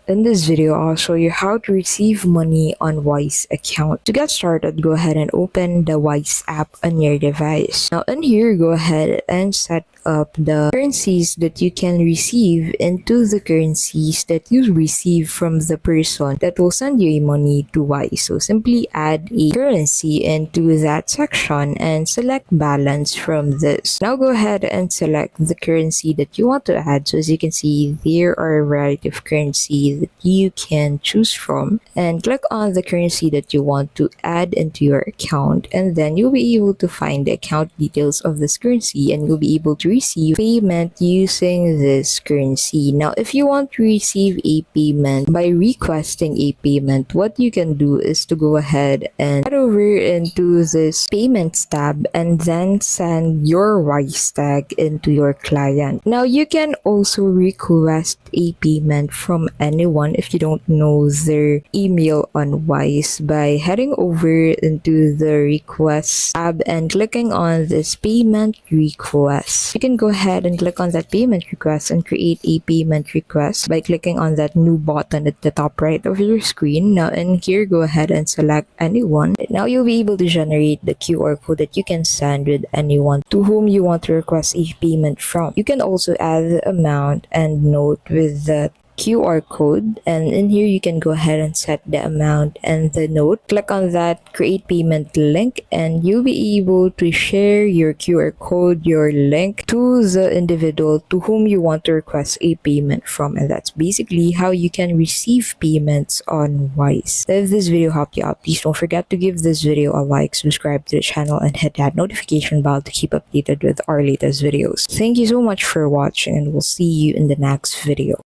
In this video, I'll show you how to receive money on Wise account. To get started, go ahead and open the Wise app on your device. Now in here, go ahead and set up the currencies that you can receive into the currencies that you receive from the person that will send you money to Wise. So simply add a currency into that section and select balance from this. Now go ahead and select the currency that you want to add. So as you can see, there are a variety of currency that you can choose from, and click on the currency that you want to add into your account, and then you'll be able to find the account details of this currency and you'll be able to receive payment using this currency. Now if you want to receive a payment by requesting a payment, what you can do is to go ahead and head over into this payments tab and then send your Wise tag into your client. Now you can also request a payment from anyone if you don't know their email on Wise by heading over into the request tab and clicking on this payment request. You can go ahead and click on that payment request and create a payment request by clicking on that new button at the top right of your screen. Now in here, go ahead and select anyone. Now you'll be able to generate the QR code that you can send with anyone to whom you want to request a payment from. You can also add the amount and note with the QR code, and in here you can go ahead and set the amount and the note. Click on that create payment link and you'll be able to share your QR code, your link, to the individual to whom you want to request a payment from, and that's basically how you can receive payments on Wise. If this video helped you out, please don't forget to give this video a like, subscribe to the channel, and hit that notification bell to keep updated with our latest videos. Thank you so much for watching, and we'll see you in the next video.